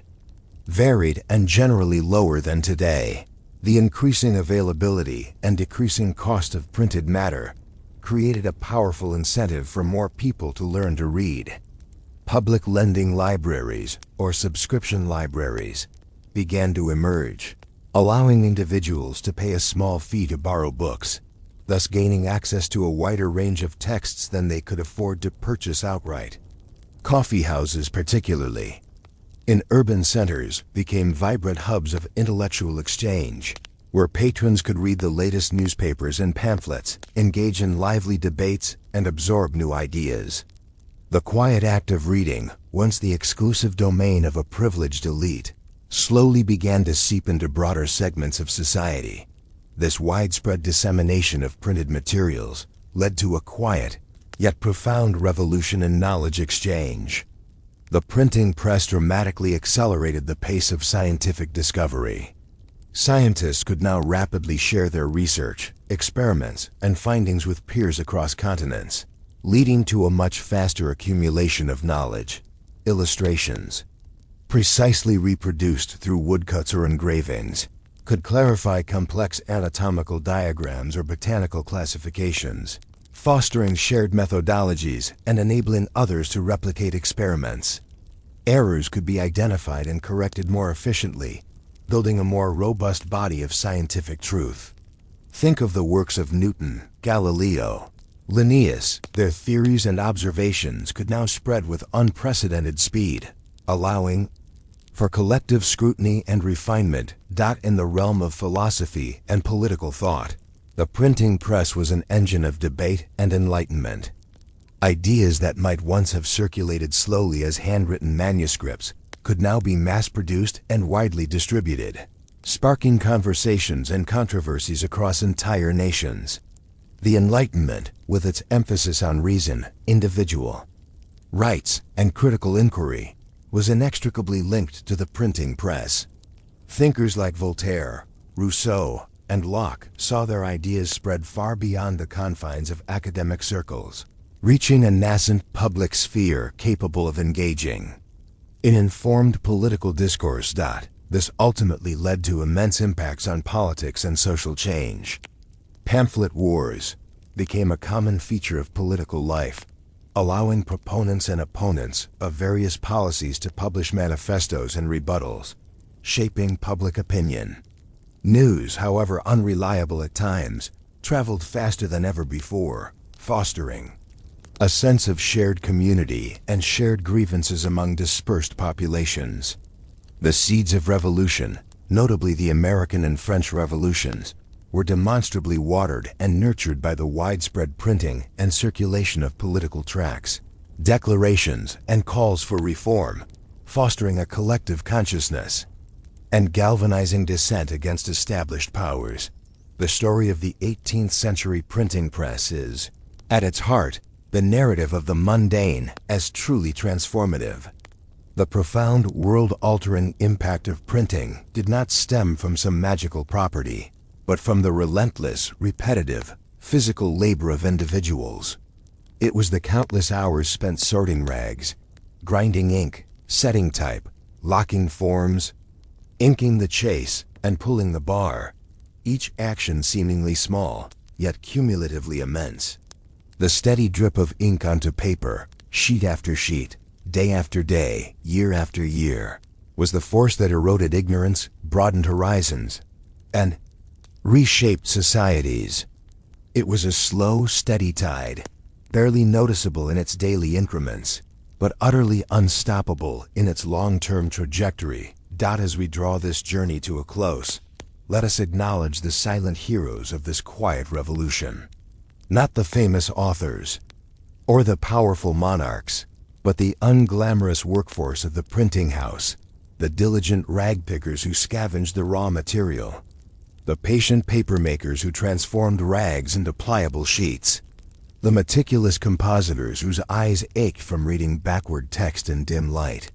varied and generally lower than today. The increasing availability and decreasing cost of printed matter created a powerful incentive for more people to learn to read. Public lending libraries, or subscription libraries, began to emerge, allowing individuals to pay a small fee to borrow books, thus gaining access to a wider range of texts than they could afford to purchase outright. Coffee houses, particularly in urban centers, became vibrant hubs of intellectual exchange, where patrons could read the latest newspapers and pamphlets, engage in lively debates, and absorb new ideas. The quiet act of reading, once the exclusive domain of a privileged elite, slowly began to seep into broader segments of society. This widespread dissemination of printed materials led to a quiet, yet profound revolution in knowledge exchange. The printing press dramatically accelerated the pace of scientific discovery. Scientists could now rapidly share their research, experiments, and findings with peers across continents, leading to a much faster accumulation of knowledge. Illustrations, precisely reproduced through woodcuts or engravings, could clarify complex anatomical diagrams or botanical classifications, fostering shared methodologies and enabling others to replicate experiments. Errors could be identified and corrected more efficiently, building a more robust body of scientific truth. Think of the works of Newton, Galileo, Linnaeus. Their theories and observations could now spread with unprecedented speed, allowing for collective scrutiny and refinement. In the realm of philosophy and political thought, the printing press was an engine of debate and enlightenment. Ideas that might once have circulated slowly as handwritten manuscripts could now be mass-produced and widely distributed, sparking conversations and controversies across entire nations. The Enlightenment, with its emphasis on reason, individual rights, and critical inquiry, was inextricably linked to the printing press. Thinkers like Voltaire, Rousseau, and Locke saw their ideas spread far beyond the confines of academic circles, reaching a nascent public sphere capable of engaging in informed political discourse. This ultimately led to immense impacts on politics and social change. Pamphlet wars became a common feature of political life, allowing proponents and opponents of various policies to publish manifestos and rebuttals, shaping public opinion. News, however unreliable at times, traveled faster than ever before, fostering a sense of shared community and shared grievances among dispersed populations. The seeds of revolution, notably the American and French revolutions, were demonstrably watered and nurtured by the widespread printing and circulation of political tracts, declarations, and calls for reform, fostering a collective consciousness and galvanizing dissent against established powers. The story of the 18th century printing press is, at its heart, the narrative of the mundane as truly transformative. The profound, world-altering impact of printing did not stem from some magical property, but from the relentless, repetitive, physical labor of individuals. It was the countless hours spent sorting rags, grinding ink, setting type, locking forms, inking the chase, and pulling the bar, each action seemingly small, yet cumulatively immense. The steady drip of ink onto paper, sheet after sheet, day after day, year after year, was the force that eroded ignorance, broadened horizons, and reshaped societies. It was a slow, steady tide, barely noticeable in its daily increments, but utterly unstoppable in its long-term trajectory. As we draw this journey to a close, let us acknowledge the silent heroes of this quiet revolution. Not the famous authors or the powerful monarchs, but the unglamorous workforce of the printing house, the diligent rag pickers who scavenged the raw material, the patient paper makers who transformed rags into pliable sheets, the meticulous compositors whose eyes ached from reading backward text in dim light,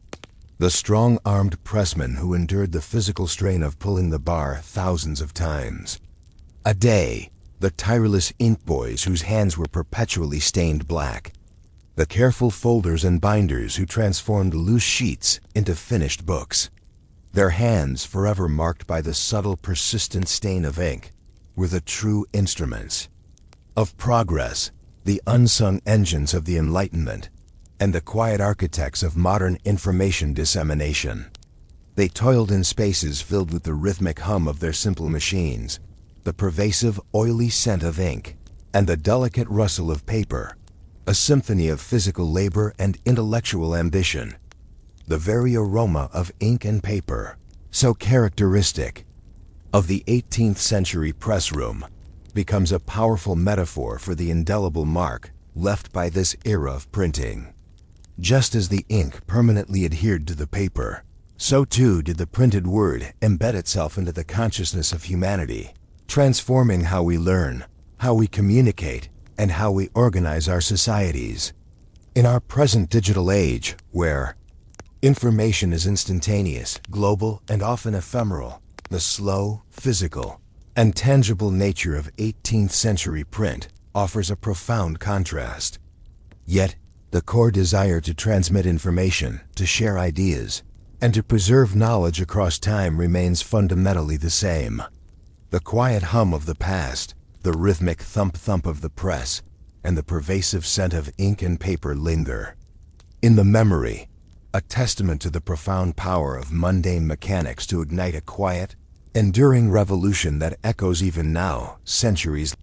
the strong-armed pressmen who endured the physical strain of pulling the bar thousands of times. A day, the tireless ink boys whose hands were perpetually stained black. The careful folders and binders who transformed loose sheets into finished books. Their hands, forever marked by the subtle, persistent stain of ink, were the true instruments of progress, the unsung engines of the Enlightenment, and the quiet architects of modern information dissemination. They toiled in spaces filled with the rhythmic hum of their simple machines, the pervasive, oily scent of ink, and the delicate rustle of paper, a symphony of physical labor and intellectual ambition. The very aroma of ink and paper, so characteristic of the 18th century press room, becomes a powerful metaphor for the indelible mark left by this era of printing. Just as the ink permanently adhered to the paper, so too did the printed word embed itself into the consciousness of humanity, transforming how we learn, how we communicate, and how we organize our societies. In our present digital age, where information is instantaneous, global, and often ephemeral, the slow, physical, and tangible nature of 18th century print offers a profound contrast. Yet, the core desire to transmit information, to share ideas, and to preserve knowledge across time remains fundamentally the same. The quiet hum of the past, the rhythmic thump-thump of the press, and the pervasive scent of ink and paper linger in the memory, a testament to the profound power of mundane mechanics to ignite a quiet, enduring revolution that echoes even now, centuries